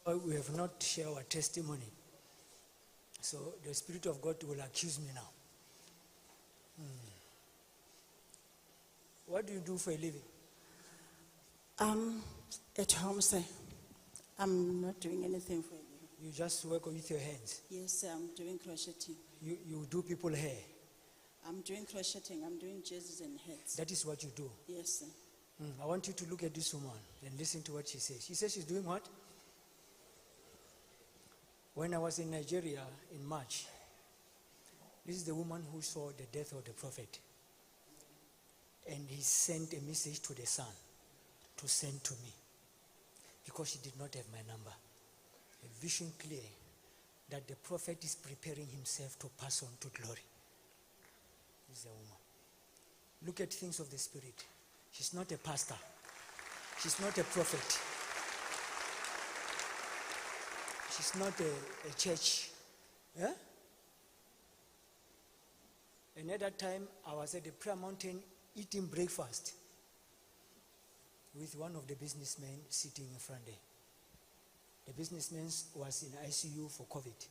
We have not shared our testimony. So the Spirit of God will accuse me now. What do you do for a living? At home, sir. I'm not doing anything for you. You just work with your hands. Yes, sir, I'm doing crocheting. You do people hair. I'm doing crocheting. I'm doing jerseys and hats. That is what you do. Yes, sir. I want you to look at this woman and listen to what she says. She says she's doing what? When I was in Nigeria in March, this is the woman who saw the death of the prophet. And he sent a message to the son to send to me because she did not have my number. A vision clear that the prophet is preparing himself to pass on to glory. This is a woman. Look at things of the Spirit. She's not a pastor. She's not a prophet. She's not a church. Yeah? And at that time, I was at the prayer mountain eating breakfast with one of the businessmen sitting in front there. The businessman was in ICU for COVID.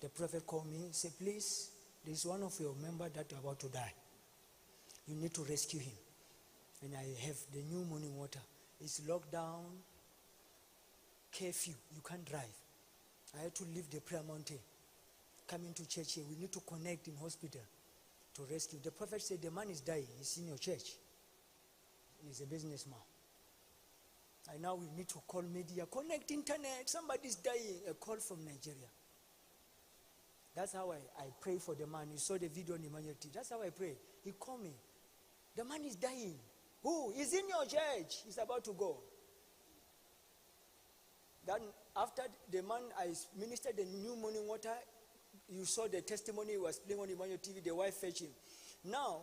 The prophet called me and said, please, there's one of your members that are about to die. You need to rescue him. And I have the new morning water. It's locked down, curfew, you can't drive. I had to leave the prayer mountain, come into church here. We need to connect in hospital to rescue. The prophet said, the man is dying. He's in your church. He's a businessman. And now we need to call media, connect internet. Somebody's dying. A call from Nigeria. That's how I pray for the man. You saw the video on Emmanuel TV. That's how I pray. He called me. The man is dying. Who? He's in your church. He's about to go. Then after the man, I ministered the new morning water. You saw the testimony was playing on Emmanuel TV. The wife fetched him. Now,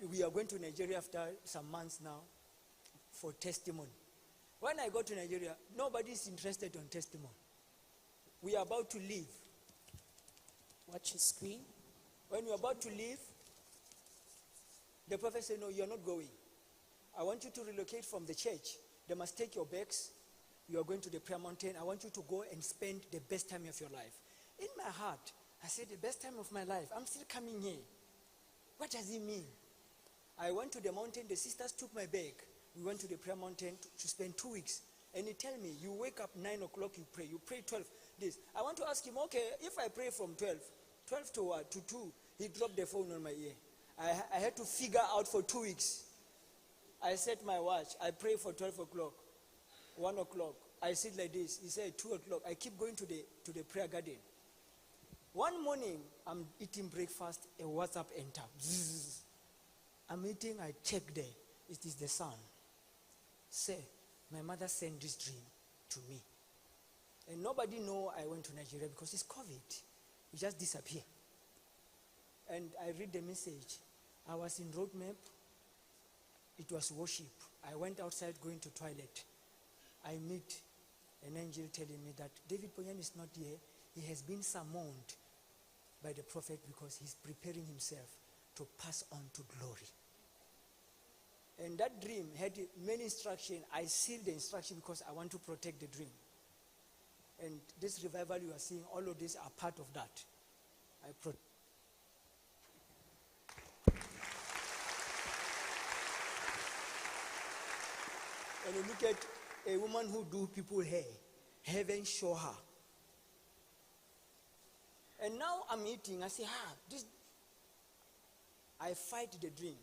we are going to Nigeria after some months now for testimony. When I go to Nigeria, nobody is interested on testimony. We are about to leave. Watch your screen. When we're about to leave, the prophet said, no, you're not going. I want you to relocate from the church. They must take your bags. You are going to the prayer mountain. I want you to go and spend the best time of your life. In my heart, I said, the best time of my life. I'm still coming here. What does it mean? I went to the mountain. The sisters took my bag. We went to the prayer mountain to spend 2 weeks. And he tell me, you wake up 9 o'clock, you pray. You pray 12 days. I want to ask him, okay, if I pray from 12 to what? To 2, he dropped the phone on my ear. I had to figure out for 2 weeks. I set my watch. I pray for 12 o'clock, 1 o'clock. I sit like this. He said 2 o'clock. I keep going to the prayer garden. One morning, I'm eating breakfast. A WhatsApp enter. Zzz. I'm eating. I check there. It is the son. Say, my mother sent this dream to me. And nobody know I went to Nigeria because it's COVID. It just disappeared. And I read the message. I was in roadmap. It was worship. I went outside going to toilet. I meet an angel telling me that David Poonyane is not here. He has been summoned by the prophet because he's preparing himself to pass on to glory. And that dream had many instructions. I sealed the instruction because I want to protect the dream. And this revival you are seeing, all of these are part of that. When you look at a woman who do people hair, heaven show her. And now I'm eating, I say, I fight the dream.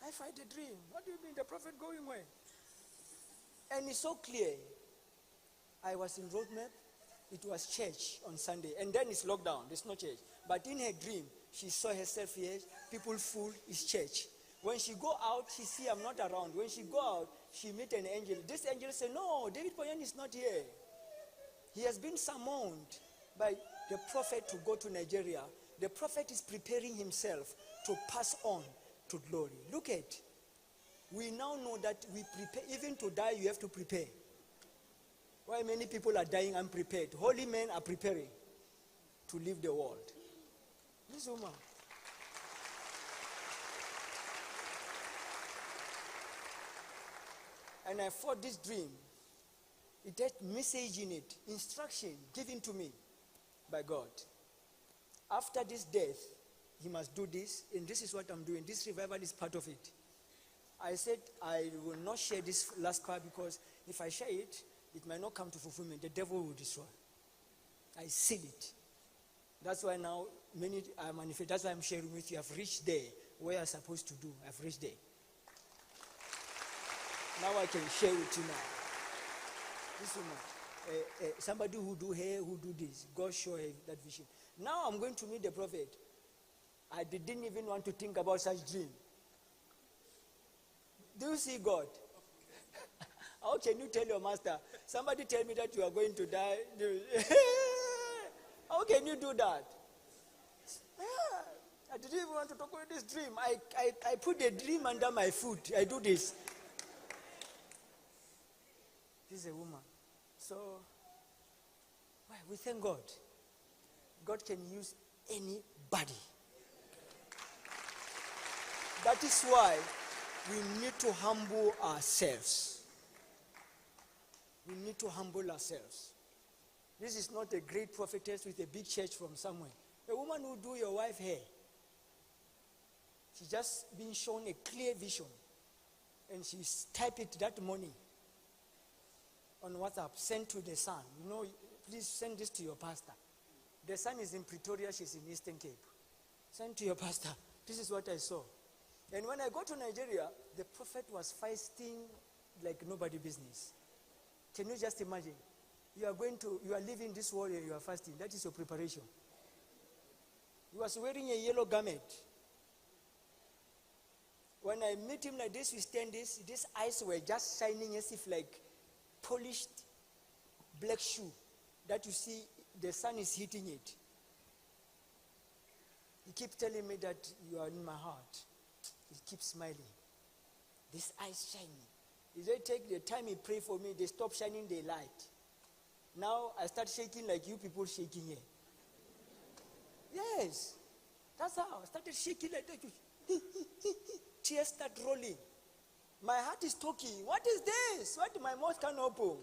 I fight the dream. What do you mean, the prophet going where? And it's so clear. I was in roadmap. It was church on Sunday. And then it's lockdown. There's no church. But in her dream, she saw herself here. People full. It's church. When she go out, she see I'm not around. When she go out, she meet an angel. This angel say, no, David Poonyane is not here. He has been summoned by the prophet to go to Nigeria. The prophet is preparing himself to pass on to glory. Look at. We now know that we prepare. Even to die, you have to prepare. Why many people are dying unprepared? Holy men are preparing to leave the world. This woman. And I fought this dream. It had message in it, instruction given to me by God. After this death, he must do this, and this is what I'm doing. This revival is part of it. I said I will not share this last part because if I share it, it might not come to fulfillment. The devil will destroy. I seal it. That's why now many are manifest. That's why I'm sharing with you. I've reached there where I'm supposed to do. I've reached there. Now I can share with you now. This woman, somebody who do hair, who do this. God show her that vision. Now I'm going to meet the prophet. I didn't even want to think about such dream. Do you see God? How can you tell your master, somebody tell me that you are going to die? How can you do that? I didn't even want to talk about this dream. I put the dream under my foot. I do this. This is a woman. So, well, we thank God. God can use anybody. That is why we need to humble ourselves. We need to humble ourselves. This is not a great prophetess with a big church from somewhere. A woman who do your wife hair. She's just been shown a clear vision. And she typed it that morning on WhatsApp, sent to the son. You know, please send this to your pastor. The son is in Pretoria, she's in Eastern Cape. Send to your pastor. This is what I saw. And when I got to Nigeria, the prophet was fasting like nobody business. Can you just imagine? You are leaving this world and you are fasting. That is your preparation. He was wearing a yellow garment. When I meet him like this, we stand this, these eyes were just shining as if like polished black shoe that you see the sun is hitting it. He keeps telling me that you are in my heart. He keeps smiling. These eyes shining. If they take the time he pray for me, they stop shining the light. Now I start shaking like you people shaking here. Yes. That's how I started shaking like that. Tears start rolling. My heart is talking. What is this? What my mouth can't open?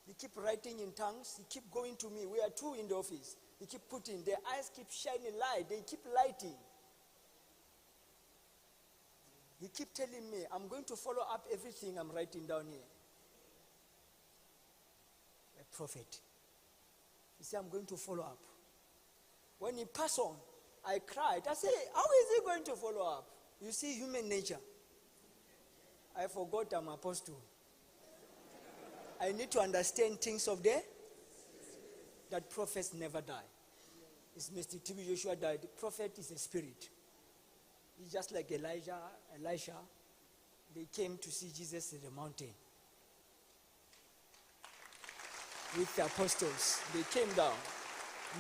He keep writing in tongues. He keep going to me. We are two in the office. He keep putting. Their eyes keep shining light. They keep lighting. He keep telling me, I'm going to follow up everything I'm writing down here. A prophet. He said, I'm going to follow up. When he passed on, I cried. I said, how is he going to follow up? You see human nature. I forgot I'm apostle. I need to understand things of there. That prophets never die. It's Mr. T.B. Joshua died. The prophet is a spirit. He's just like Elisha. They came to see Jesus at the mountain. With the apostles. They came down.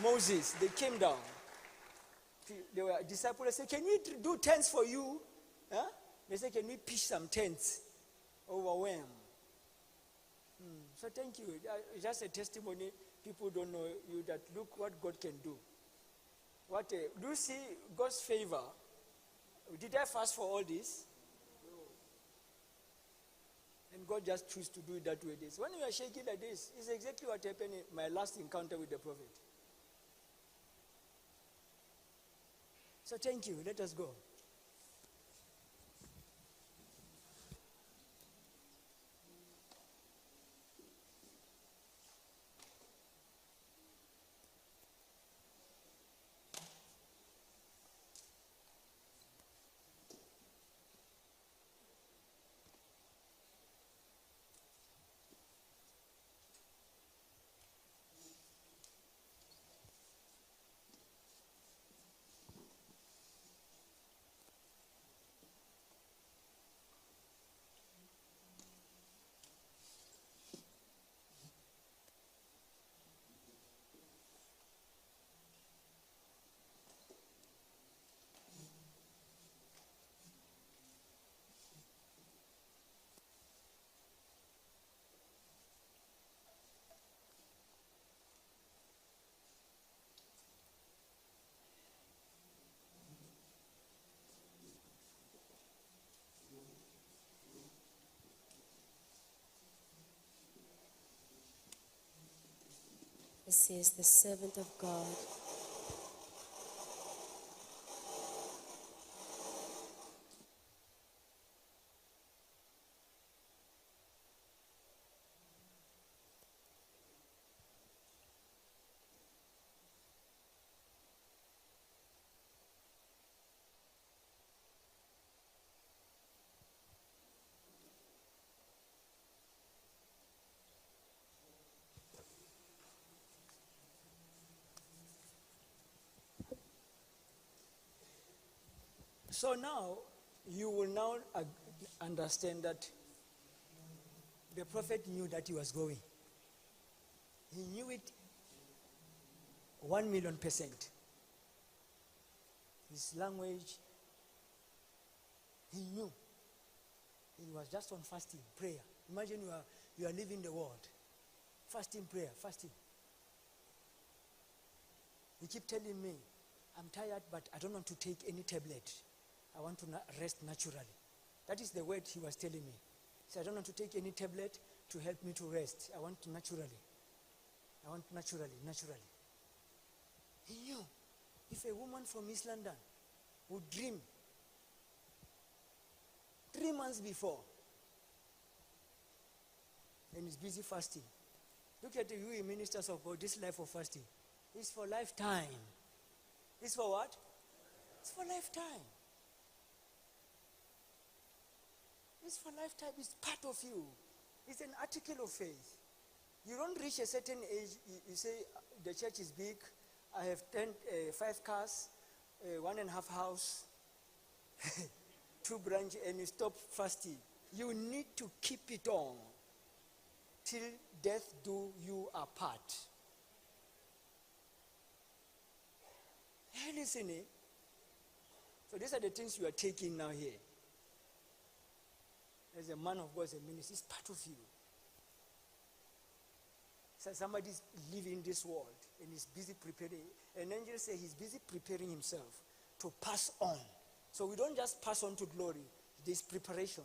Moses, they came down. They were disciples. They said, can we do tents for you? Huh? They said, can we pitch some tents? Overwhelmed. So thank you. Just a testimony. People don't know you that look what God can do. Do you see God's favor? Did I fast for all this? No. And God just chose to do it that way. When you are shaking like this, it's exactly what happened in my last encounter with the prophet. So thank you. Let us go. It says, the servant of God. So now, you will now understand that the prophet knew that he was going. He knew it 1,000,000%. His language, he knew. He was just on fasting, prayer. Imagine you are leaving the world. Fasting, prayer, fasting. He kept telling me, I'm tired, but I don't want to take any tablet. I want to rest naturally. That is the word he was telling me. He said, I don't want to take any tablet to help me to rest. I want to naturally. I want naturally. He knew if a woman from East London would dream 3 months before and is busy fasting. Look at you ministers of God, this life of fasting. It's for lifetime. It's for what? It's for lifetime. It's for lifetime. It's part of you. It's an article of faith. You don't reach a certain age, you say, the church is big, I have 5 cars, 1.5 house, 2 branches, and you stop fasting. You need to keep it on till death do you apart. Are you listening? So these are the things you are taking now here. As a man of God, as a minister, it's part of you. So somebody's living this world and is busy preparing. An angel says he's busy preparing himself to pass on. So we don't just pass on to glory. There's preparation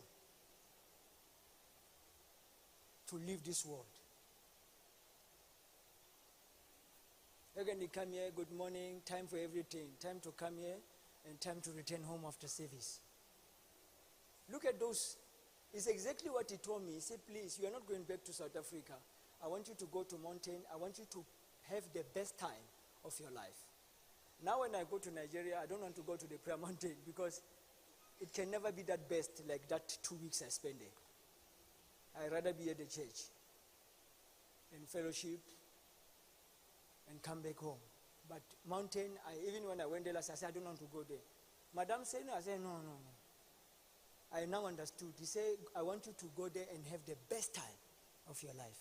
to leave this world. Again, they come here, good morning, time for everything. Time to come here and time to return home after service. Look at those. It's exactly what he told me. He said, please, you are not going back to South Africa. I want you to go to mountain. I want you to have the best time of your life. Now when I go to Nigeria, I don't want to go to the prayer mountain because it can never be that best like that 2 weeks I spend there. I'd rather be at the church and fellowship and come back home. But mountain, even when I went there last, I said, I don't want to go there. Madam said no. I said, no. I now understood. He said, I want you to go there and have the best time of your life.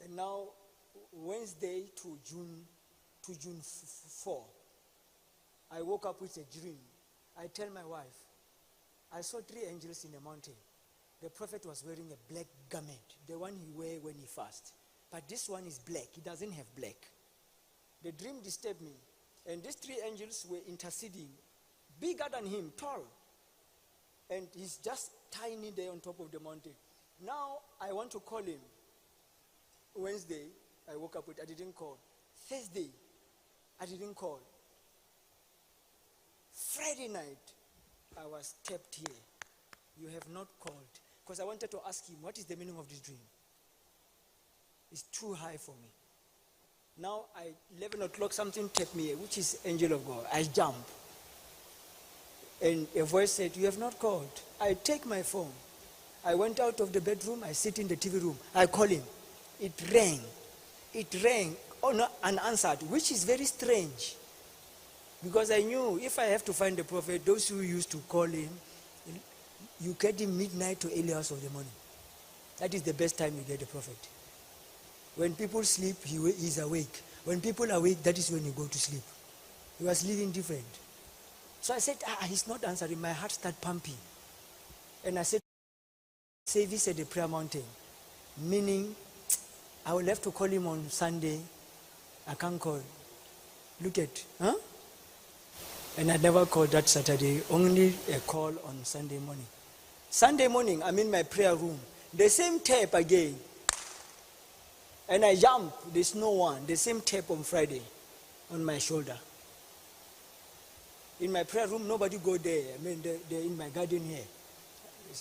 And now, Wednesday to June 4, I woke up with a dream. I tell my wife, I saw 3 angels in the mountain. The prophet was wearing a black garment, the one he wears when he fasts. But this one is black. He doesn't have black. The dream disturbed me. And these 3 angels were interceding, bigger than him, tall. And he's just tiny there on top of the mountain. Now, I want to call him. Wednesday, I woke up with, I didn't call. Thursday, I didn't call. Friday night, I was tapped here. You have not called. Because I wanted to ask him, what is the meaning of this dream? It's too high for me. Now, 11 o'clock, something tapped me here, which is angel of God. I jump. And a voice said, you have not called. I take my phone. I went out of the bedroom. I sit in the TV room. I call him. It rang. Oh, no, unanswered, which is very strange. Because I knew if I have to find the prophet, those who used to call him, you get him midnight to early hours of the morning. That is the best time you get the prophet. When people sleep, he's awake. When people are awake, that is when you go to sleep. He was living different. So I said, he's not answering. My heart started pumping. And I said, service at the prayer mountain. Meaning, I will have to call him on Sunday. I can't call. Look at, And I never called that Saturday, only a call on Sunday morning. Sunday morning, I'm in my prayer room. The same tape again. And I jump, there's no one. The same tape on Friday on my shoulder. In my prayer room, nobody go there. I mean, they're in my garden here.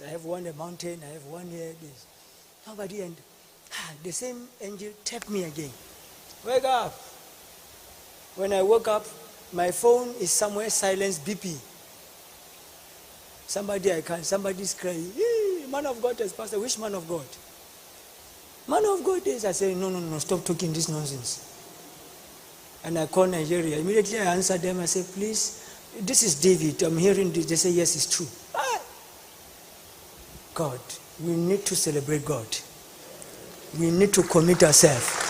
I have one a mountain, I have one here. This. Nobody, and the same angel tapped me again. Wake up. When I woke up, my phone is somewhere silence, beeping. Somebody's crying. Hey, man of God has passed. Which man of God? Man of God is. I say, no, stop talking this nonsense. And I call Nigeria. Immediately I answer them. I say, please, this is David. I'm hearing this. They say, yes, it's true. God, we need to celebrate God. We need to commit ourselves.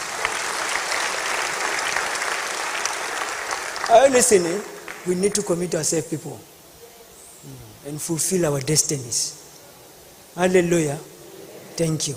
Are you listening? We need to commit ourselves, people, and fulfill our destinies. Hallelujah. Thank you.